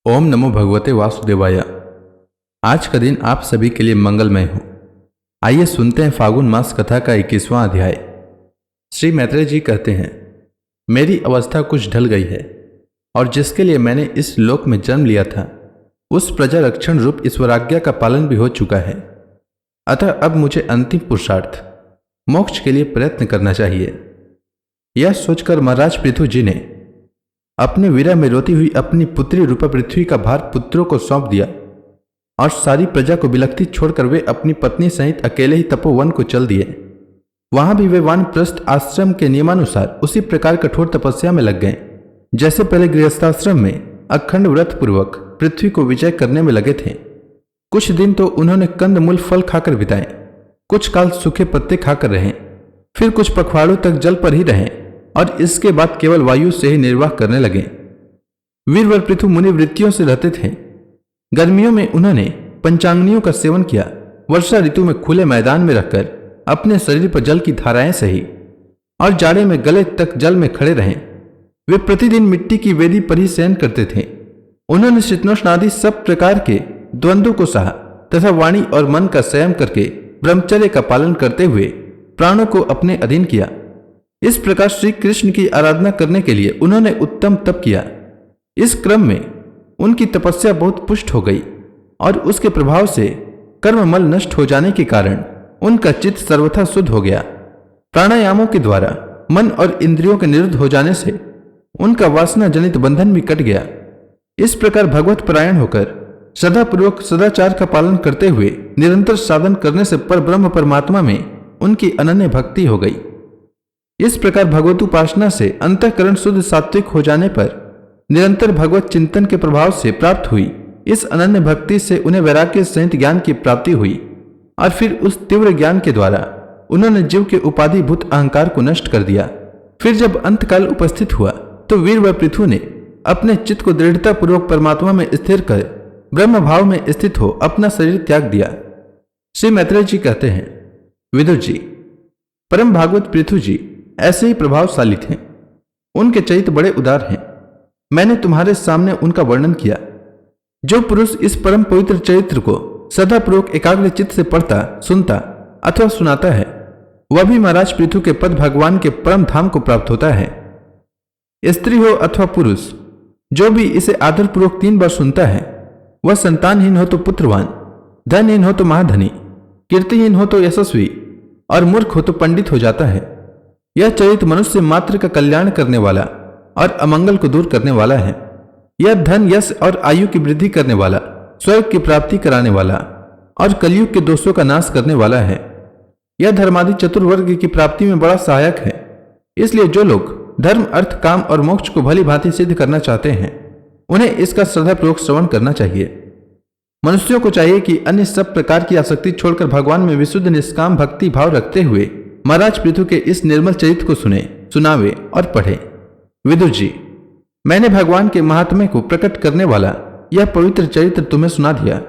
ओम नमो भगवते वासुदेवाय। आज का दिन आप सभी के लिए मंगलमय हो। आइए सुनते हैं फागुन मास कथा का 21वां अध्याय। श्री मैत्रेय जी कहते हैं, मेरी अवस्था कुछ ढल गई है और जिसके लिए मैंने इस लोक में जन्म लिया था उस प्रजा रक्षण रूप ईश्वराज्ञा का पालन भी हो चुका है। अतः अब मुझे अंतिम पुरुषार्थ मोक्ष के लिए प्रयत्न करना चाहिए। यह सोचकर महाराज पृथु जी ने अपने वीरा में रोती हुई अपनी पुत्री रूपा पृथ्वी का भार पुत्रों को सौंप दिया और सारी प्रजा को बिलखती छोड़कर वे अपनी पत्नी सहित अकेले ही तपोवन को चल दिए। वहां भी वे वानप्रस्थ आश्रम के नियमानुसार उसी प्रकार कठोर तपस्या में लग गए जैसे पहले गृहस्थाश्रम में अखंड व्रत पूर्वक पृथ्वी को विजय करने में लगे थे। कुछ दिन तो उन्होंने कंद मूल फल खाकर बिताए, कुछ काल सूखे पत्ते खाकर रहे, फिर कुछ पखवाड़ों तक जल पर ही रहे और इसके बाद केवल वायु से ही निर्वाह करने लगे। वीरवर पृथु मुनि वृत्तियों से रहते थे। गर्मियों में उन्होंने पंचांगनियों का सेवन किया। वर्षा ऋतु में खुले मैदान में रखकर अपने शरीर पर जल की धाराएं सही और जाड़े में गले तक जल में खड़े रहे। वे प्रतिदिन मिट्टी की वेदी पर ही शयन करते थे। उन्होंने शीतोष्ण आदि सब प्रकार के द्वंद्वों को सहा तथा वाणी और मन का संयम करके ब्रह्मचर्य का पालन करते हुए प्राणों को अपने अधीन किया। इस प्रकार श्री कृष्ण की आराधना करने के लिए उन्होंने उत्तम तप किया। इस क्रम में उनकी तपस्या बहुत पुष्ट हो गई और उसके प्रभाव से कर्ममल नष्ट हो जाने के कारण उनका चित्त सर्वथा शुद्ध हो गया। प्राणायामों के द्वारा मन और इंद्रियों के निरुद्ध हो जाने से उनका वासना जनित बंधन भी कट गया। इस प्रकार भगवत परायण होकर श्रद्धापूर्वक सदाचार का पालन करते हुए निरंतर साधन करने से पर ब्रह्म परमात्मा में उनकी अनन्य भक्ति हो गई। इस प्रकार भगवत उपासना से अंतःकरण शुद्ध सात्विक हो जाने पर निरंतर भगवत चिंतन के प्रभाव से प्राप्त हुई इस अनन्य भक्ति से उन्हें वैराग्य सहित ज्ञान की प्राप्ति हुई और फिर उस तीव्र ज्ञान के द्वारा उन्होंने जीव के उपाधिभूत अहंकार को नष्ट कर दिया। फिर जब अंतकाल उपस्थित हुआ तो वीर व पृथु ने अपने चित्त को दृढ़ता पूर्वक परमात्मा में स्थिर कर ब्रह्म भाव में स्थित हो अपना शरीर त्याग दिया। श्री मैत्रेय जी कहते हैं, विदुर जी, परम भागवत पृथु जी ऐसे ही प्रभावशाली थे। उनके चरित्र बड़े उदार हैं। मैंने तुम्हारे सामने उनका वर्णन किया। जो पुरुष इस परम पवित्र चरित्र को सदापूर्वक एकाग्र चित्त से पढ़ता, सुनता अथवा सुनाता है वह भी महाराज पृथु के पद भगवान के परम धाम को प्राप्त होता है। स्त्री हो अथवा पुरुष, जो भी इसे आदरपूर्वक 3 बार सुनता है वह संतानहीन हो तो पुत्रवान, धनहीन हो तो महाधनी, कीर्तिहीन हो तो यशस्वी और मूर्ख हो तो पंडित हो जाता है। यह चरित्र मनुष्य मात्र का कल्याण करने वाला और अमंगल को दूर करने वाला है। यह धन, यश और आयु की वृद्धि करने वाला, स्वर्ग की प्राप्ति कराने वाला और कलयुग के दोषों का नाश करने वाला है। यह धर्मादि चतुर्वर्ग की प्राप्ति में बड़ा सहायक है। इसलिए जो लोग धर्म, अर्थ, काम और मोक्ष को भली भांति सिद्ध करना चाहते हैं उन्हें इसका श्रद्धापूर्वक श्रवण करना चाहिए। मनुष्यों को चाहिए कि अन्य सब प्रकार की आसक्ति छोड़कर भगवान में विशुद्ध निष्काम भक्ति भाव रखते हुए महाराज पृथु के इस निर्मल चरित्र को सुने, सुनावे और पढ़े। विदुर जी, मैंने भगवान के महात्म्य को प्रकट करने वाला यह पवित्र चरित्र तुम्हें सुना दिया।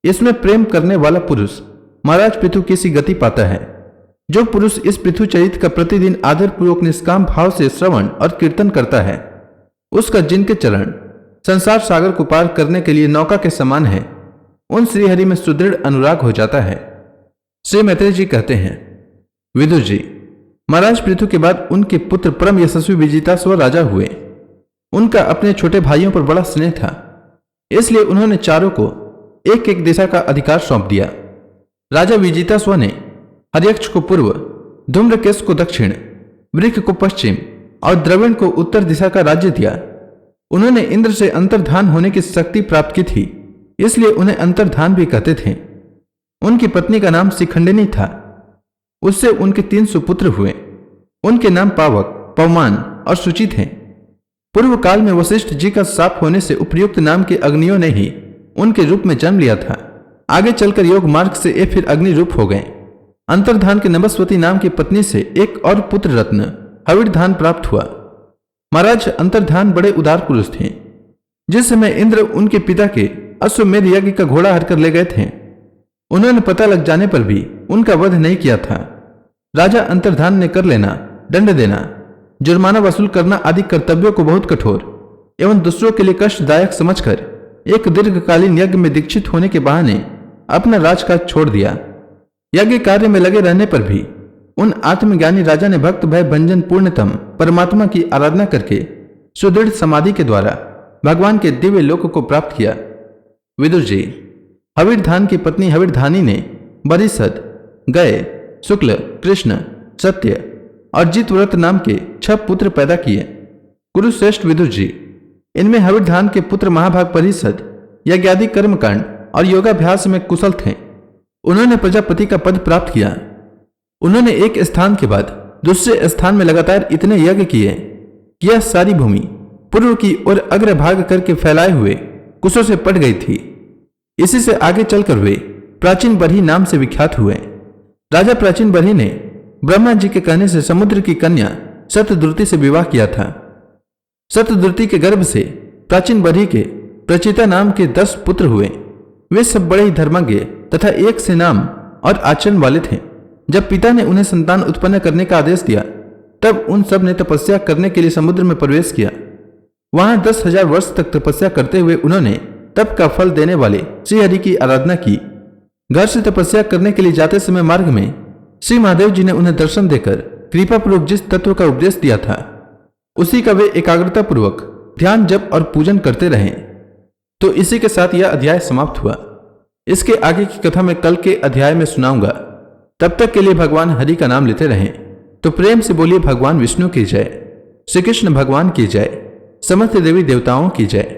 इसमें प्रेम करने वाला पुरुष महाराज पृथु की सी गति पाता है। जो पुरुष इस पृथु चरित्र का प्रतिदिन आदरपूर्वक निष्काम भाव से श्रवण और कीर्तन करता है उसका जिनके चरण संसार सागर को पार करने के लिए नौका के समान है, उन श्रीहरि में सुदृढ़ अनुराग हो जाता है। श्री मैत्रेय जी कहते हैं, विदुर जी, महाराज पृथु के बाद उनके पुत्र परम यशस्वी विजितासुर राजा हुए। उनका अपने छोटे भाइयों पर बड़ा स्नेह था, इसलिए उन्होंने चारों को एक एक दिशा का अधिकार सौंप दिया। राजा विजितासुर ने हर्यक्ष को पूर्व, धूम्रकेश को दक्षिण, वृक्ष को पश्चिम और द्रविण को उत्तर दिशा का राज्य दिया। उन्होंने इंद्र से अंतर्धान होने की शक्ति प्राप्त की थी, इसलिए उन्हें अंतर्धान भी कहते थे। उनकी पत्नी का नाम शिखंडिनी था। उससे उनके 3 सुपुत्र हुए। उनके नाम पावक, पवमान और शुचि थे। पूर्व काल में वशिष्ठ जी का शाप होने से उपयुक्त नाम के अग्नियों ने ही उनके रूप में जन्म लिया था। आगे चलकर योग मार्ग से ये फिर अग्नि रूप हो गए। अंतर्धान के नमस्वती नाम की पत्नी से एक और पुत्र रत्न हविर्धान प्राप्त हुआ। महाराज अंतर्धान बड़े उदार पुरुष थे। जिस समय इंद्र उनके पिता के अश्वमेध यज्ञ का घोड़ा हरकर ले गए थे उन्होंने पता लग जाने पर भी उनका वध नहीं किया था। राजा अंतर्धान ने कर लेना, दंड देना, जुर्माना वसूल करना आदि कर्तव्यों को बहुत कठोर एवं दूसरों के लिए कष्टदायक समझकर एक दीर्घकालीन यज्ञ में दीक्षित होने के बहाने अपना राजकाज छोड़ दिया। यज्ञ कार्य में लगे रहने पर भी उन आत्मज्ञानी राजा ने भक्त भय भंजन पूर्णतम परमात्मा की आराधना करके सुदृढ़ समाधि के द्वारा भगवान के दिव्य लोक को प्राप्त किया। विदुर जी, हविर्धान की पत्नी हविर्धानी ने बरिसद, गय, शुक्ल, कृष्ण, सत्य और जितव्रत नाम के 6 पुत्र पैदा किए। कुरुश्रेष्ठ विदुर जी, इनमें हविर्धान के पुत्र महाभाग परिषद यज्ञादि कर्मकांड और योगाभ्यास में कुशल थे। उन्होंने प्रजापति का पद प्राप्त किया। उन्होंने एक स्थान के बाद दूसरे स्थान में लगातार इतने यज्ञ किए कि यह सारी भूमि पूर्व की ओर अग्रभाग करके फैलाए हुए कुशों से पट गई थी। इसी से आगे चलकर वे प्राचीन बरही नाम से विख्यात हुए। राजा प्राचीन बरही ने ब्रह्मा जी के कहने से समुद्र की कन्या शतद्रुति से विवाह किया था। शतद्रुति के गर्भ से प्राचीन बरही के प्रचिता नाम के 10 पुत्र हुए। वे सब बड़े ही धर्मज्ञ तथा एक से नाम और आचरण वाले थे। जब पिता ने उन्हें संतान उत्पन्न करने का आदेश दिया, तब उन सब ने तपस्या करने के लिए समुद्र में प्रवेश किया। वहां 10,000 वर्ष तक तपस्या करते हुए उन्होंने तप का फल देने वाले श्रीहरि की आराधना की। घर से तपस्या करने के लिए जाते समय मार्ग में श्री महादेव जी ने उन्हें दर्शन देकर कृपापूर्वक जिस तत्व का उपदेश दिया था, उसी का वे एकाग्रता पूर्वक ध्यान, जप और पूजन करते रहे। तो इसी के साथ यह अध्याय समाप्त हुआ। इसके आगे की कथा मैं कल के अध्याय में सुनाऊंगा। तब तक के लिए भगवान हरि का नाम लेते रहें। तो प्रेम से बोलिए भगवान विष्णु की जय, श्री कृष्ण भगवान की जय, समस्त देवी देवताओं की जय।